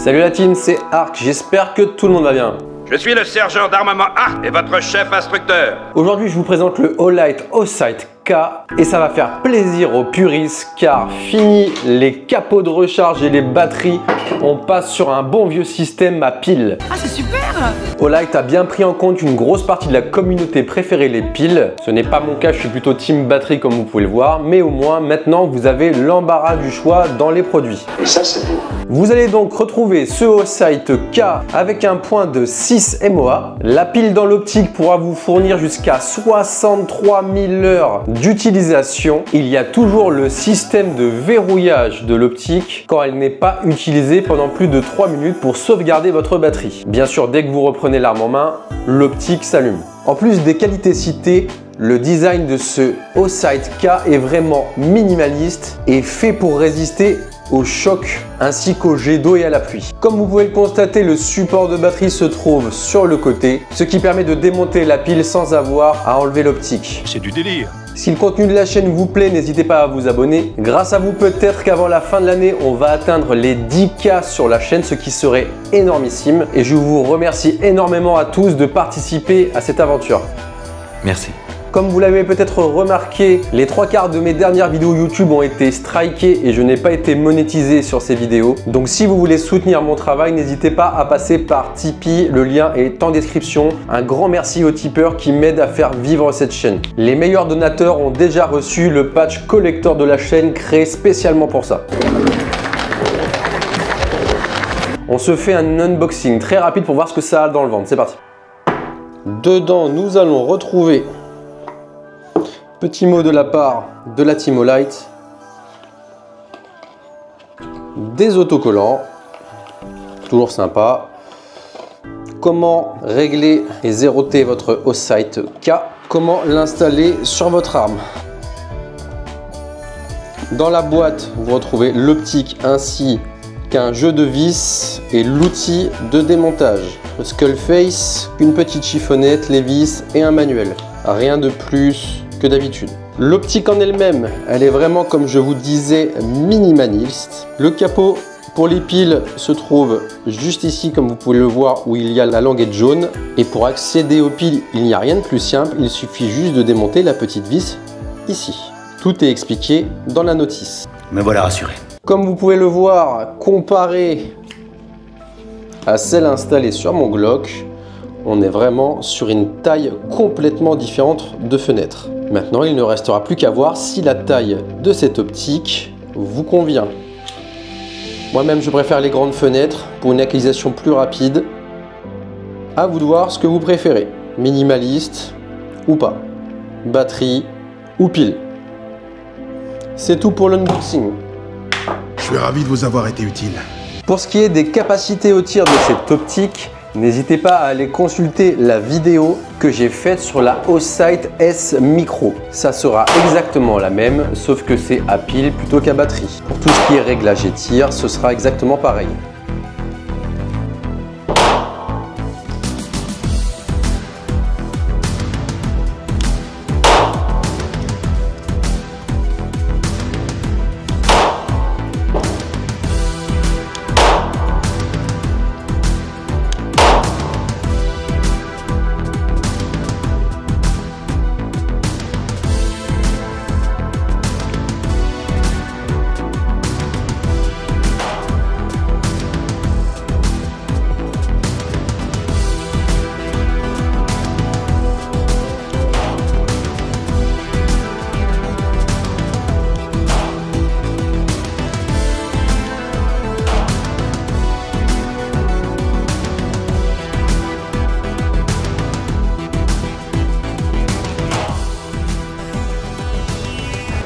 Salut la team, c'est Arc, j'espère que tout le monde va bien. Je suis le sergent d'armement Arc et votre chef instructeur. Aujourd'hui, je vous présente le Olight Osight K et ça va faire plaisir aux puristes car fini les capots de recharge et les batteries, on passe sur un bon vieux système à piles. Ah, c'est super! Olight a bien pris en compte une grosse partie de la communauté préférait les piles. Ce n'est pas mon cas, je suis plutôt team batterie comme vous pouvez le voir, mais au moins maintenant vous avez l'embarras du choix dans les produits. Et ça, c'est beau. Vous allez donc retrouver ce Osight K avec un point de 6 MOA. La pile dans l'optique pourra vous fournir jusqu'à 63 000 heures d'utilisation. Il y a toujours le système de verrouillage de l'optique quand elle n'est pas utilisée pendant plus de 3 minutes pour sauvegarder votre batterie. Bien sûr, dès que vous reprenez l'arme en main, l'optique s'allume. En plus des qualités citées, le design de ce Osight K est vraiment minimaliste et fait pour résister au choc ainsi qu'au jet d'eau et à la pluie. Comme vous pouvez le constater, le support de batterie se trouve sur le côté, ce qui permet de démonter la pile sans avoir à enlever l'optique. C'est du délire. Si le contenu de la chaîne vous plaît, n'hésitez pas à vous abonner. Grâce à vous, peut-être qu'avant la fin de l'année, on va atteindre les 10K sur la chaîne, ce qui serait énormissime. Et je vous remercie énormément à tous de participer à cette aventure. Merci. Comme vous l'avez peut-être remarqué, les 3/4 de mes dernières vidéos YouTube ont été strikées et je n'ai pas été monétisé sur ces vidéos. Donc si vous voulez soutenir mon travail, n'hésitez pas à passer par Tipeee, le lien est en description. Un grand merci aux tipeurs qui m'aident à faire vivre cette chaîne. Les meilleurs donateurs ont déjà reçu le patch collector de la chaîne créé spécialement pour ça. On se fait un unboxing très rapide pour voir ce que ça a dans le ventre. C'est parti. Dedans, nous allons retrouver petit mot de la part de la team Olight, des autocollants, toujours sympa. Comment régler et zéroter votre Osight K, comment l'installer sur votre arme. Dans la boîte, vous retrouvez l'optique ainsi qu'un jeu de vis et l'outil de démontage. Le skull face, une petite chiffonnette, les vis et un manuel. Rien de plus que d'habitude. L'optique en elle-même, elle est vraiment, comme je vous disais, minimaliste. Le capot pour les piles se trouve juste ici, comme vous pouvez le voir, où il y a la languette jaune. Et pour accéder aux piles, il n'y a rien de plus simple, il suffit juste de démonter la petite vis ici. Tout est expliqué dans la notice. Me voilà rassuré. Comme vous pouvez le voir, comparé à celle installée sur mon Glock, on est vraiment sur une taille complètement différente de fenêtre. Maintenant, il ne restera plus qu'à voir si la taille de cette optique vous convient. Moi-même, je préfère les grandes fenêtres pour une utilisation plus rapide. À vous de voir ce que vous préférez. Minimaliste ou pas. Batterie ou pile. C'est tout pour l'unboxing. Je suis ravi de vous avoir été utile. Pour ce qui est des capacités au tir de cette optique, n'hésitez pas à aller consulter la vidéo que j'ai faite sur la Osight S Micro. Ça sera exactement la même, sauf que c'est à pile plutôt qu'à batterie. Pour tout ce qui est réglage et tir, ce sera exactement pareil.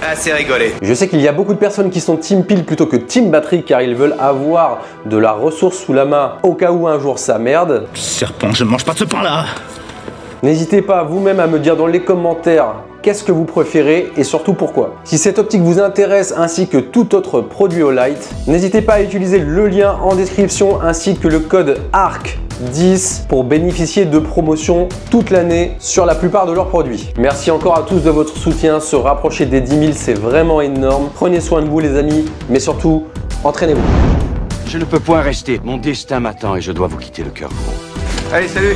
Assez rigolé. Je sais qu'il y a beaucoup de personnes qui sont team pile plutôt que team batterie car ils veulent avoir de la ressource sous la main au cas où un jour ça merde. Serpent, je ne mange pas de ce pain-là. N'hésitez pas vous-même à me dire dans les commentaires qu'est-ce que vous préférez et surtout pourquoi. Si cette optique vous intéresse ainsi que tout autre produit Olight, n'hésitez pas à utiliser le lien en description ainsi que le code ARC10 pour bénéficier de promotions toute l'année sur la plupart de leurs produits. Merci encore à tous de votre soutien, se rapprocher des 10 000 c'est vraiment énorme. Prenez soin de vous les amis, mais surtout entraînez-vous. Je ne peux point rester. Mon destin m'attend et je dois vous quitter le cœur gros. Allez, salut.